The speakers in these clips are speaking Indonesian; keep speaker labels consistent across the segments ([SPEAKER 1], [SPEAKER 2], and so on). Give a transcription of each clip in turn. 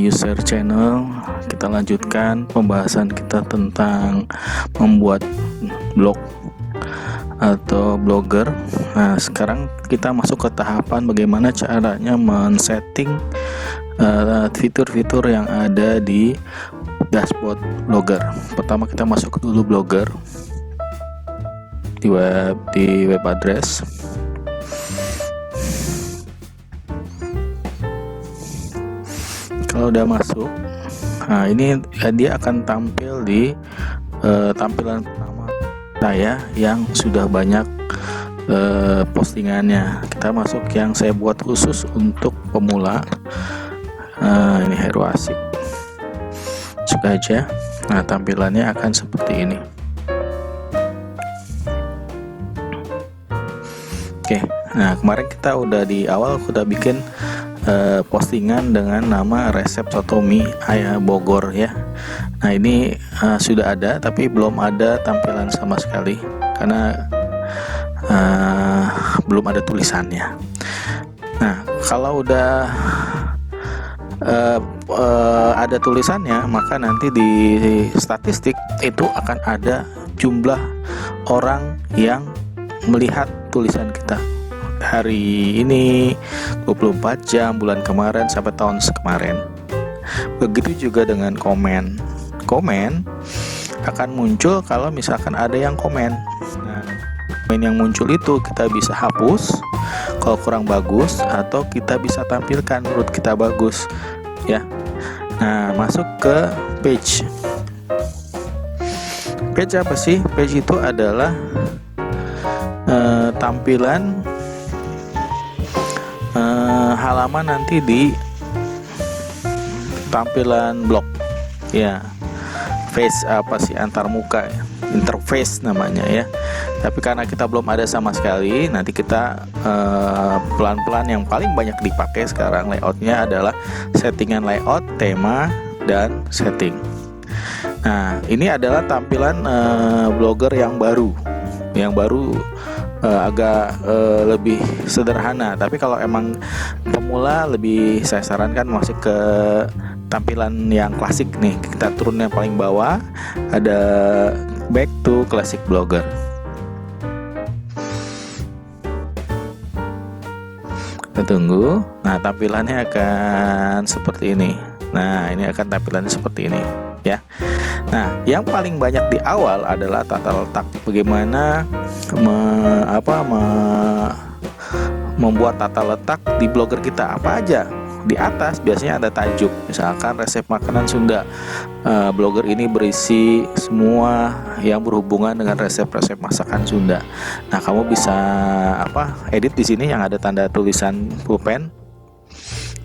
[SPEAKER 1] user channel. Kita lanjutkan pembahasan kita tentang membuat blog atau blogger. Nah, sekarang kita masuk ke tahapan bagaimana caranya men-setting fitur-fitur yang ada di dashboard blogger. Pertama kita masuk dulu blogger di web address. Kalau udah masuk, nah ini dia akan tampil di tampilan pertama saya yang sudah banyak postingannya. Kita masuk yang saya buat khusus untuk pemula. Ini Heru Asik, suka aja. Nah, tampilannya akan seperti ini. Oke, nah kemarin kita udah di awal udah bikin postingan dengan nama resep soto mie ayam Bogor ya. Nah ini sudah ada, tapi belum ada tampilan sama sekali karena belum ada tulisannya. Nah kalau udah ada tulisannya, maka nanti di statistik itu akan ada jumlah orang yang melihat tulisan kita hari ini, 24 jam, bulan kemarin, sampai tahun kemarin. Begitu juga dengan komen. Komen akan muncul kalau misalkan ada yang komen. Nah, komen yang muncul itu kita bisa hapus kalau kurang bagus, atau kita bisa tampilkan menurut kita bagus ya. Nah, masuk ke page. Page apa sih? Page itu adalah tampilan halaman nanti di tampilan blog ya. Face apa sih, antar muka ya, interface namanya ya. Tapi karena kita belum ada sama sekali, nanti kita pelan-pelan. Yang paling banyak dipakai sekarang layoutnya adalah settingan layout, tema, dan setting. Nah ini adalah tampilan blogger yang baru agak lebih sederhana. Tapi kalau emang pemula, lebih saya sarankan masuk ke tampilan yang klasik nih. Kita turun yang paling bawah, ada back to classic blogger. Kita tunggu. Nah tampilannya akan seperti ini. Nah ini akan tampilannya seperti ini ya. Nah yang paling banyak di awal adalah tata letak. Bagaimana membuat tata letak di blogger kita. Apa aja? Di atas biasanya ada tajuk, misalkan resep makanan Sunda. Blogger ini berisi semua yang berhubungan dengan resep-resep masakan Sunda. Nah kamu bisa edit di sini yang ada tanda tulisan pulpen.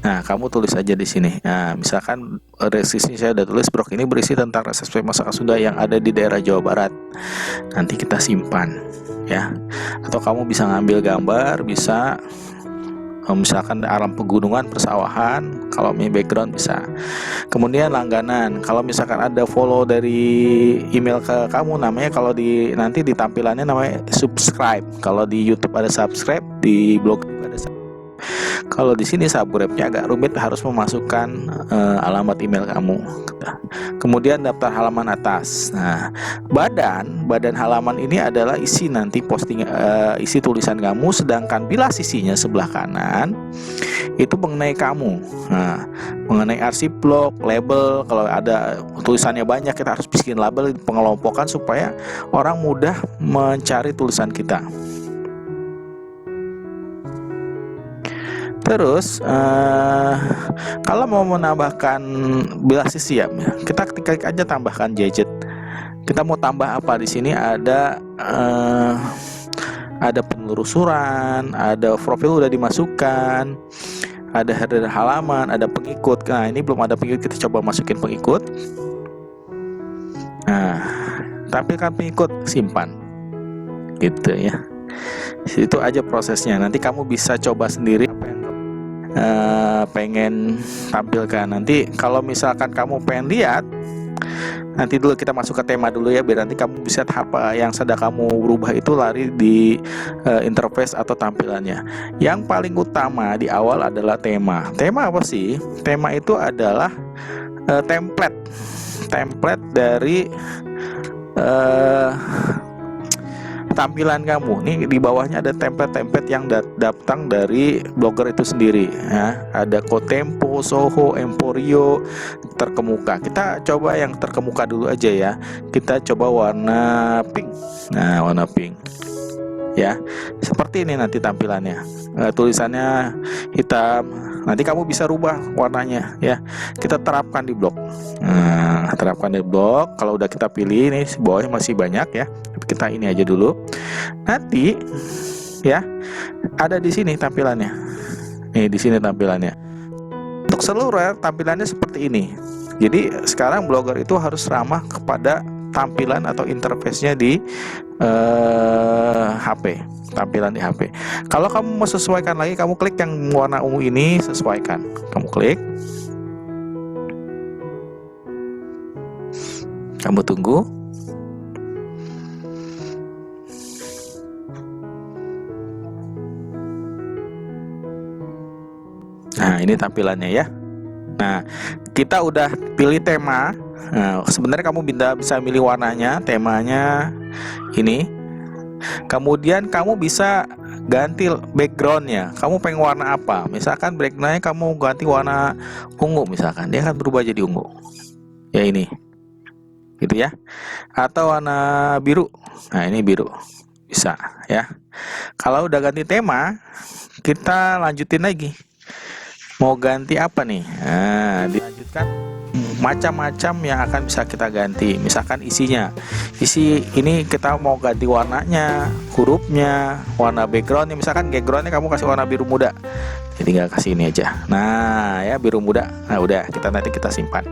[SPEAKER 1] Nah, kamu tulis aja di sini. Nah, misalkan resepnya saya udah tulis, blog ini berisi tentang resep masakan Sunda yang ada di daerah Jawa Barat. Nanti kita simpan, ya. Atau kamu bisa ngambil gambar, bisa misalkan alam pegunungan, persawahan. Kalau background bisa. Kemudian langganan. Kalau misalkan ada follow dari email ke kamu, namanya kalau nanti di tampilannya namanya subscribe. Kalau di YouTube ada subscribe, di blog juga ada subscribe. Kalau di sini subscribe-nya agak rumit, harus memasukkan alamat email kamu. Kemudian daftar halaman atas. Nah, badan halaman ini adalah isi nanti isi tulisan kamu, sedangkan bila sisinya sebelah kanan itu mengenai kamu. Nah, mengenai arsip blog, label. Kalau ada tulisannya banyak, kita harus bikin label, pengelompokan supaya orang mudah mencari tulisan kita. Terus kalau mau menambahkan bilah sisi ya, kita klik aja tambahkan gadget. Kita mau tambah apa di sini? Ada penelusuran, ada profil udah dimasukkan, ada header halaman, ada pengikut. Nah ini belum ada pengikut, kita coba masukin pengikut. Nah tampilkan pengikut, simpan, gitu ya. Itu aja prosesnya. Nanti kamu bisa coba sendiri apa yang pengen tampilkan. Nanti kalau misalkan kamu pengen lihat nanti dulu kita masuk ke tema dulu ya, biar nanti kamu bisa tahap yang sedang kamu rubah itu lari di interface atau tampilannya. Yang paling utama di awal adalah tema. Tema apa sih? Tema itu adalah template dari tampilan kamu. Nih di bawahnya ada template yang datang dari Blogger itu sendiri ya. Ada Cotempo, Soho, Emporio, terkemuka. Kita coba yang terkemuka dulu aja ya. Kita coba warna pink. Nah, warna pink. Ya, seperti ini nanti tampilannya. Tulisannya hitam. Nanti kamu bisa rubah warnanya ya. Kita terapkan di blog. Nah, terapkan di blog. Kalau udah kita pilih, ini bawahnya masih banyak ya. Kita ini aja dulu. Nanti ya, ada di sini tampilannya. Nih di sini tampilannya. Untuk seluruh tampilannya seperti ini. Jadi sekarang Blogger itu harus ramah kepada tampilan atau interface-nya di HP, tampilan di HP. Kalau kamu mau sesuaikan lagi, kamu klik yang warna ungu ini, sesuaikan. Kamu klik, kamu tunggu. Nah, ini tampilannya ya. Nah, kita udah pilih tema. Nah, sebenarnya kamu bisa milih warnanya, temanya ini. Kemudian kamu bisa ganti backgroundnya. Kamu pengen warna apa? Misalkan backgroundnya kamu ganti warna ungu, misalkan dia akan berubah jadi ungu. Ya ini, gitu ya. Atau warna biru. Nah ini biru, bisa ya. Kalau udah ganti tema, kita lanjutin lagi. Mau ganti apa nih? Nah, dilanjutkan. Macam-macam yang akan bisa kita ganti. Misalkan isinya, ini kita mau ganti warnanya, hurufnya, warna backgroundnya. Misalkan backgroundnya kamu kasih warna biru muda, jadi tinggal kasih ini aja. Nah ya, biru muda. Nah udah, nanti kita simpan.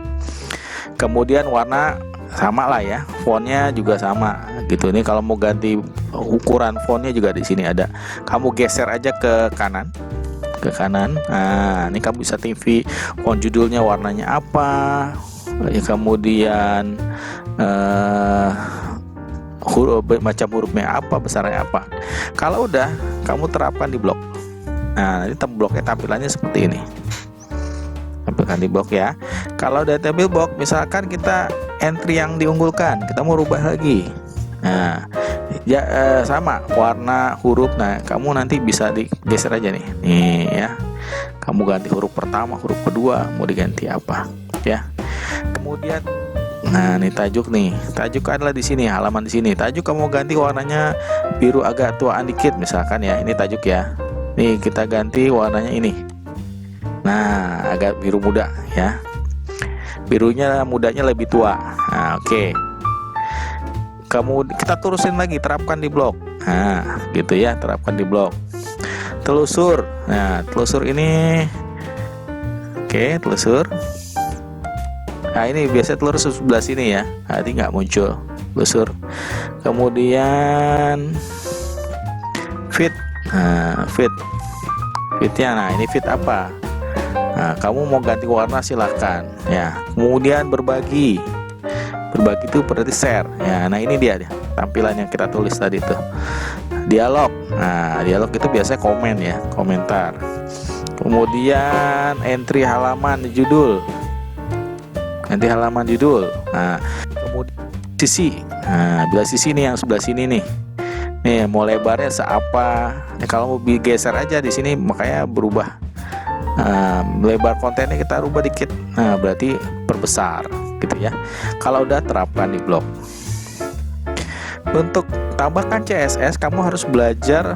[SPEAKER 1] Kemudian warna sama lah ya, fontnya juga sama gitu. Ini kalau mau ganti ukuran fontnya juga di sini ada. Kamu geser aja ke kanan. Nah ini kamu bisa TV font judulnya warnanya apa ya, kemudian macam hurufnya apa, besarnya apa. Kalau udah kamu terapkan di blog. Nah nanti blognya tampilannya seperti ini, tampilkan di blog ya. Kalau udah tampil blog, misalkan kita entry yang diunggulkan, kita mau rubah lagi. Nah ya, sama warna huruf. Nah kamu nanti bisa digeser aja nih ya, kamu ganti huruf pertama, huruf kedua, mau diganti apa ya. Kemudian nah ini tajuk adalah di sini, halaman di sini. Tajuk kamu ganti warnanya biru agak tuaan dikit misalkan ya, ini tajuk ya. Nih kita ganti warnanya ini, nah agak biru muda ya, birunya mudanya lebih tua. Nah oke. Kita terusin lagi, terapkan di blog. Nah gitu ya, terapkan di blog. Telusur. Nah telusur ini, oke, telusur. Nah ini biasa telusur sebelah sini ya, nanti nggak muncul telusur. Kemudian fit. Nah fitnya, nah ini fit apa? Nah kamu mau ganti warna silahkan ya. Kemudian berbagi itu berarti share ya. Nah ini dia tampilan yang kita tulis tadi tuh, dialog. Nah dialog itu biasanya komen ya, komentar. Kemudian entry halaman judul, ganti halaman judul. Nah kemudian sisi. Nah bila sisi nih yang sebelah sini nih mau lebarnya seapa. Nah, kalau mau geser aja di sini makanya berubah. Lebar kontennya kita rubah dikit. Nah berarti perbesar gitu ya. Kalau udah terapkan di blog. Untuk tambahkan CSS, kamu harus belajar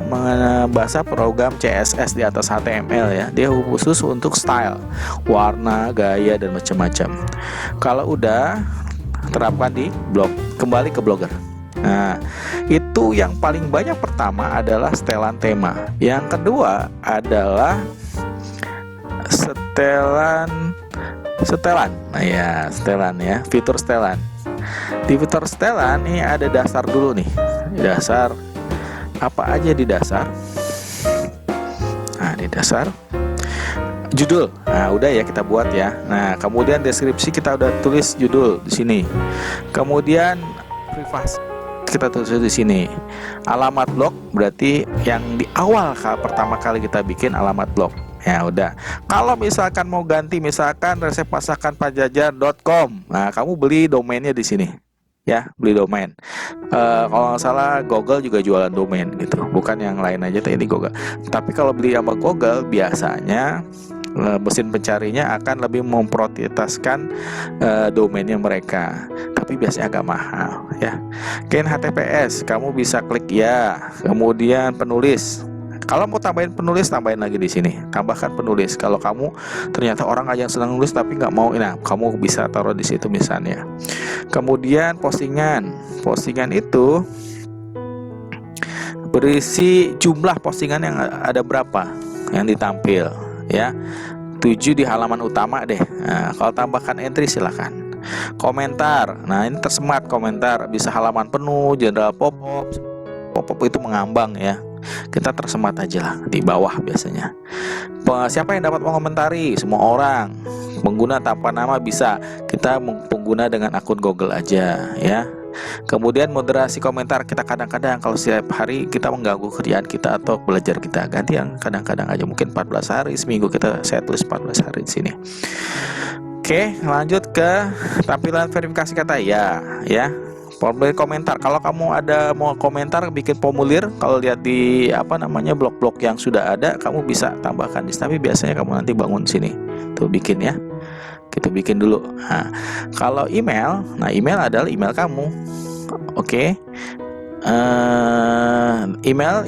[SPEAKER 1] bahasa program CSS di atas HTML ya. Dia khusus untuk style, warna, gaya, dan macam-macam. Kalau udah, terapkan di blog. Kembali ke Blogger. Nah, itu yang paling banyak pertama adalah setelan tema. Yang kedua adalah setelan. Nah ya, setelan ya, fitur setelan. Di fitur setelan ini ada dasar dulu nih. Dasar apa aja di dasar? Nah, di dasar judul. Nah, udah ya kita buat ya. Nah, kemudian deskripsi kita udah tulis judul di sini. Kemudian privasi kita tulis di sini. Alamat blog berarti yang di awal pertama kali kita bikin alamat blog. Ya udah. Kalau misalkan mau ganti misalkan resepmasakanpajajar.com. Nah, kamu beli domainnya di sini. Ya, beli domain. Kalau nggak salah Google juga jualan domain gitu, bukan yang lain aja, ini Google. Tapi kalau beli sama Google biasanya mesin pencarinya akan lebih memprioritaskan domainnya mereka, tapi biasanya agak mahal ya. Kemudian HTTPS kamu bisa klik ya. Kemudian penulis, kalau mau tambahin penulis, tambahin lagi di sini, tambahkan penulis. Kalau kamu ternyata orang aja yang senang nulis tapi nggak mau, nah kamu bisa taruh di situ misalnya. Kemudian postingan itu berisi jumlah postingan yang ada berapa yang ditampil ya. 7 di halaman utama deh. Nah, kalau tambahkan entry silahkan. Komentar, nah ini tersemat komentar, bisa halaman penuh, general pop-up itu mengambang ya. Kita tersemat aja lah di bawah biasanya. Siapa yang dapat mengomentari? Semua orang. Pengguna tanpa nama bisa, kita pengguna dengan akun Google aja ya. Kemudian moderasi komentar, kita kadang-kadang kalau setiap hari kita mengganggu kerjaan kita atau belajar kita, ganti yang kadang-kadang aja, mungkin 14 hari, seminggu saya tulis 14 hari di sini. Oke, lanjut ke tampilan verifikasi kata ya. Formulir komentar, kalau kamu ada mau komentar, bikin formulir. Kalau lihat di blog-blog yang sudah ada, kamu bisa tambahkan di sini. Tapi biasanya kamu nanti bangun sini, tuh bikin ya. Kita bikin dulu. Nah, kalau email, email adalah email kamu. Oke. Email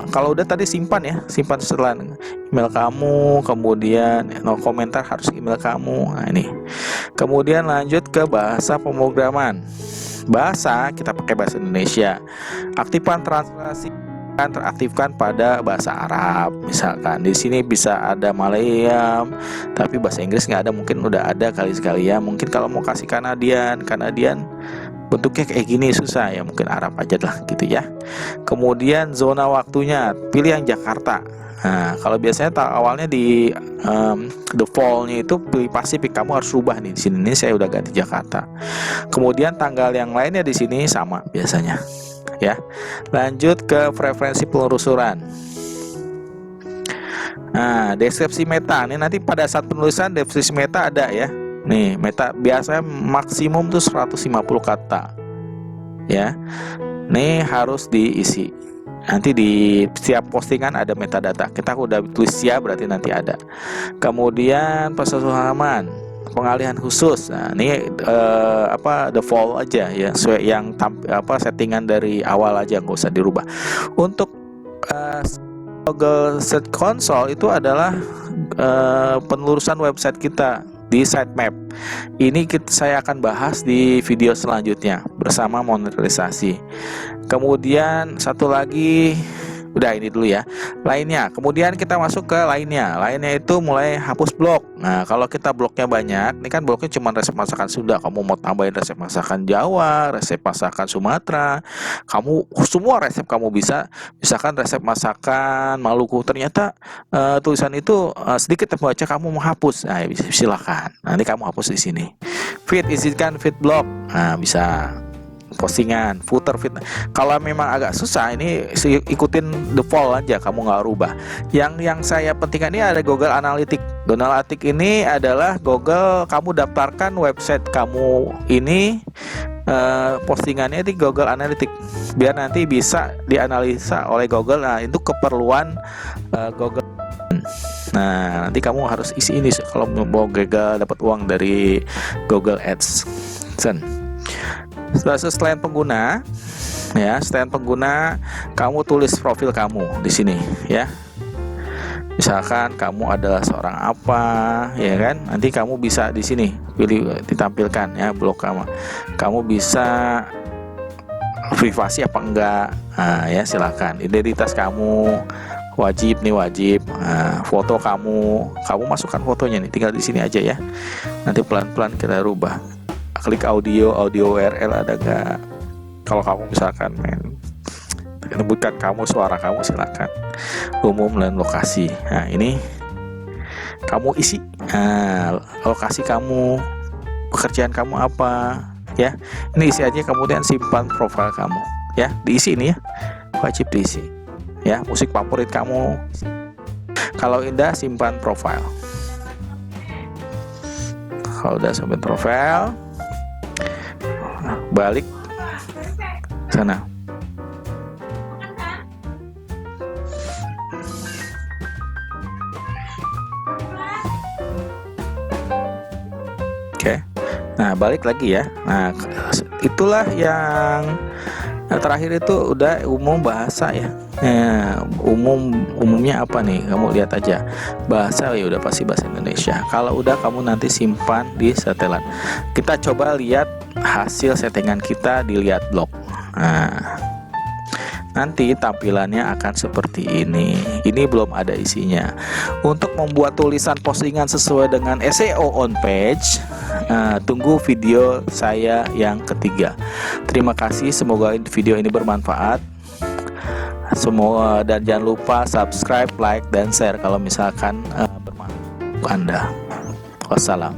[SPEAKER 1] kalau udah tadi simpan setelah email kamu. Kemudian komentar harus email kamu. Nah ini. Kemudian lanjut ke bahasa pemrograman. Bahasa kita pakai bahasa Indonesia. Aktifkan translasi, teraktifkan pada bahasa Arab. Misalkan di sini bisa ada Malayalam, tapi bahasa Inggris nggak ada, mungkin udah ada kali-sekali ya. Mungkin kalau mau kasih Kanadian bentuknya kayak gini susah ya, mungkin Arab aja lah gitu ya. Kemudian zona waktunya, pilih yang Jakarta. Nah, kalau biasanya awalnya di defaultnya itu pilih Pasifik, kamu harus rubah nih. Di sini nih saya udah ganti Jakarta. Kemudian tanggal yang lainnya di sini sama biasanya. Ya, lanjut ke preferensi penelusuran. Nah, deskripsi meta ini nanti pada saat penulisan deskripsi meta ada ya. Nih, meta biasanya maksimum tuh 150 kata. Ya. Nih harus diisi. Nanti di setiap postingan ada metadata. Kita udah tulis ya, berarti nanti ada. Kemudian pesan halaman, pengalihan khusus. Nah, ini default aja ya, sesuai yang settingan dari awal aja, nggak usah dirubah. Untuk Google Search Console itu adalah penelusuran website kita di sitemap. Ini saya akan bahas di video selanjutnya bersama monetarisasi. Kemudian satu lagi, udah ini dulu ya. Lainnya, kemudian kita masuk ke lainnya. Lainnya itu mulai hapus blog. Nah, kalau kita blognya banyak, ini kan blognya cuma resep masakan Sunda. Kamu mau tambahin resep masakan Jawa, resep masakan Sumatera, semua resep kamu bisa. Misalkan resep masakan Maluku, ternyata tulisan itu sedikit terbaca, kamu mau hapus. Nah, silakan. Nanti kamu hapus di sini. Feed, izinkan feed blog. Nah, bisa. Postingan, footer, feed. Kalau memang agak susah, ini ikutin default aja, kamu nggak rubah. Yang saya pentingkan ini ada Google Analytics. Google Analytics ini adalah Google, kamu daftarkan website kamu ini, postingannya di Google Analytics, biar nanti bisa dianalisa oleh Google. Nah, itu keperluan Google. Nah, nanti kamu harus isi ini kalau mau Google dapat uang dari Google Ads. Selain pengguna, ya, selain pengguna, kamu tulis profil kamu di sini, ya. Misalkan kamu adalah seorang apa, ya kan? Nanti kamu bisa di sini pilih, ditampilkan ya blog kamu. Kamu bisa privasi apa enggak? Nah, ya silakan. Identitas kamu wajib. Foto kamu masukkan fotonya nih, tinggal di sini aja ya. Nanti pelan-pelan kita rubah. Klik audio URL ada nggak? Kalau kamu misalkan menyebutkan suara kamu, silakan. Umum dan lokasi. Nah, ini kamu isi. Nah, lokasi kamu, pekerjaan kamu apa, ya. Ini isi aja, kemudian simpan profil kamu, ya. Diisi ini ya, wajib diisi. Ya, musik favorit kamu. Kalau indah, simpan profil. Kalau udah simpan profil, balik sana. Oke. Nah, balik lagi ya. Nah, itulah yang terakhir itu udah umum bahasa ya. Umumnya apa nih? Kamu lihat aja. Bahasa ya udah pasti bahasa Indonesia. Kalau udah, kamu nanti simpan di setelan. Kita coba lihat hasil settingan kita di Lihat Blog. Nah, nanti tampilannya akan seperti ini. Ini belum ada isinya. Untuk membuat tulisan postingan sesuai dengan SEO on page, tunggu video saya yang ketiga. Terima kasih, semoga video ini bermanfaat. Semua, dan jangan lupa subscribe, like, dan share kalau misalkan bermanfaat untuk Anda. Wassalam.